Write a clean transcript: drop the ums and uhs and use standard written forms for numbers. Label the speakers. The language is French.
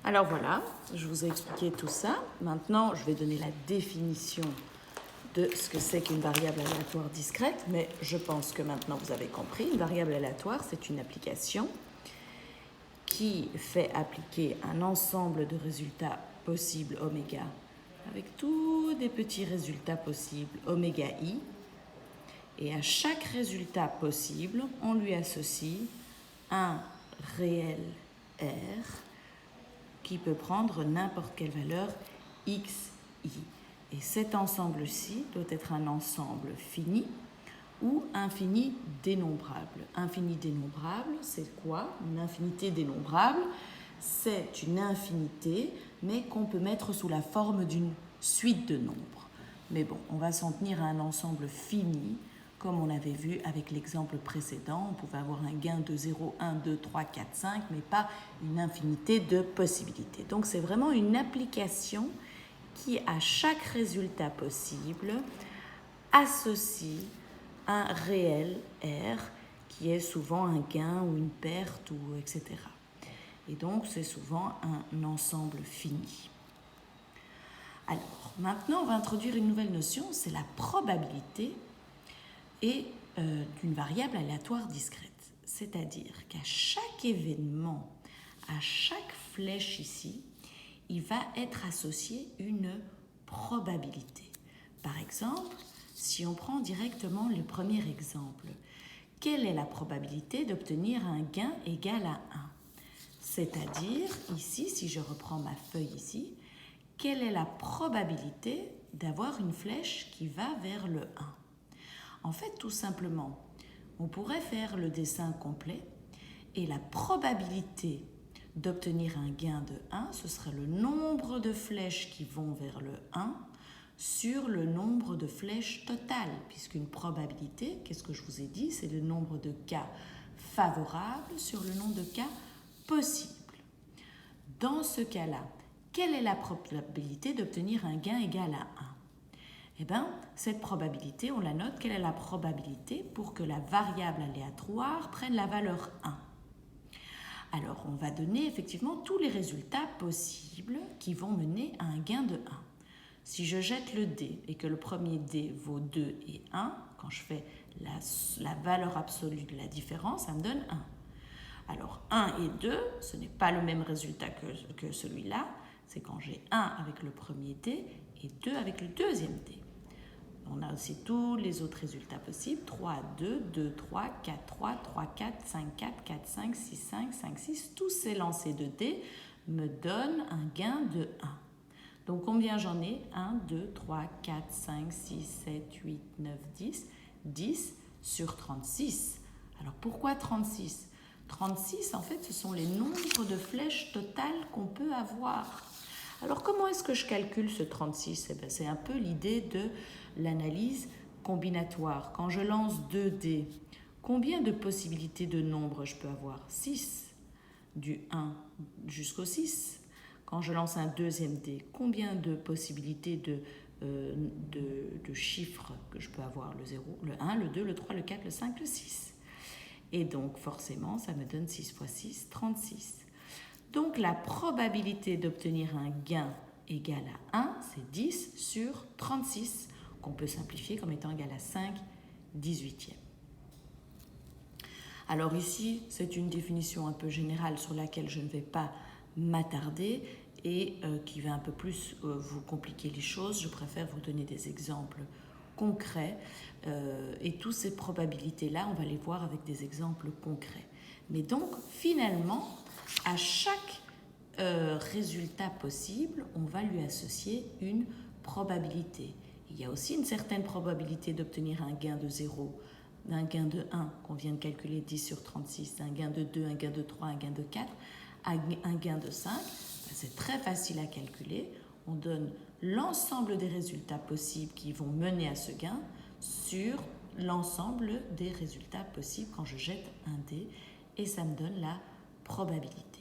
Speaker 1: Alors voilà, je vous ai expliqué tout ça. Maintenant, je vais donner la définition de ce que c'est qu'une variable aléatoire discrète, mais je pense que maintenant vous avez compris. Une variable aléatoire, c'est une application qui fait appliquer un ensemble de résultats possibles oméga, avec tous des petits résultats possibles oméga i, et à chaque résultat possible, on lui associe un réel R qui peut prendre n'importe quelle valeur x, i. Et cet ensemble-ci doit être un ensemble fini ou infini dénombrable. Infini dénombrable, c'est quoi? Une infinité dénombrable, c'est une infinité, mais qu'on peut mettre sous la forme d'une suite de nombres. Mais bon, on va s'en tenir à un ensemble fini, comme on avait vu avec l'exemple précédent. On pouvait avoir un gain de 0, 1, 2, 3, 4, 5, mais pas une infinité de possibilités. Donc c'est vraiment une application qui, à chaque résultat possible, associe un réel R, qui est souvent un gain ou une perte, ou etc. Et donc, c'est souvent un ensemble fini. Alors, maintenant, on va introduire une nouvelle notion, c'est la probabilité et d'une variable aléatoire discrète. C'est-à-dire qu'à chaque événement, à chaque flèche ici, il va être associé une probabilité. Par exemple, si on prend directement le premier exemple, quelle est la probabilité d'obtenir un gain égal à 1? C'est-à-dire, ici, si je reprends ma feuille ici, quelle est la probabilité d'avoir une flèche qui va vers le 1? En fait, tout simplement, on pourrait faire le dessin complet et la probabilité d'obtenir un gain de 1, ce serait le nombre de flèches qui vont vers le 1 sur le nombre de flèches totales, puisqu'une probabilité, qu'est-ce que je vous ai dit? C'est le nombre de cas favorables sur le nombre de cas possibles. Dans ce cas-là, quelle est la probabilité d'obtenir un gain égal à 1? Eh bien, cette probabilité, on la note. Quelle est la probabilité pour que la variable aléatoire prenne la valeur 1? Alors, on va donner effectivement tous les résultats possibles qui vont mener à un gain de 1. Si je jette le dé et que le premier dé vaut 2 et 1, quand je fais la valeur absolue de la différence, ça me donne 1. Alors 1 et 2, ce n'est pas le même résultat que celui-là, c'est quand j'ai 1 avec le premier dé et 2 avec le deuxième dé. On a aussi tous les autres résultats possibles, 3, 2, 2, 3, 4, 3, 3, 4, 5, 4, 4, 5, 6, 5, 5, 6. Tous ces lancers de dés me donnent un gain de 1. Donc combien j'en ai? 1, 2, 3, 4, 5, 6, 7, 8, 9, 10. 10 sur 36. Alors pourquoi 36? 36, en fait, ce sont les nombres de flèches totales qu'on peut avoir. Alors comment est-ce que je calcule ce 36? Eh bien, c'est un peu l'idée de l'analyse combinatoire. Quand je lance 2 dés, combien de possibilités de nombres je peux avoir? 6, du 1 jusqu'au 6. Quand je lance un deuxième dé, combien de possibilités de chiffres que je peux avoir? Le 0, le 1, le 2, le 3, le 4, le 5, le 6. Et donc forcément, ça me donne 6 fois 6, 36. Donc la probabilité d'obtenir un gain égal à 1, c'est 10 sur 36, qu'on peut simplifier comme étant égal à 5 18e. Alors ici, c'est une définition un peu générale sur laquelle je ne vais pas m'attarder et qui va un peu plus vous compliquer les choses. Je préfère vous donner des exemples concrets et toutes ces probabilités-là, on va les voir avec des exemples concrets. Mais donc, finalement, à chaque résultat possible, on va lui associer une probabilité. Il y a aussi une certaine probabilité d'obtenir un gain de 0, un gain de 1 qu'on vient de calculer 10 sur 36, un gain de 2, un gain de 3, un gain de 4, un gain de 5. C'est très facile à calculer. On donne l'ensemble des résultats possibles qui vont mener à ce gain sur l'ensemble des résultats possibles quand je jette un dé et ça me donne la probabilité.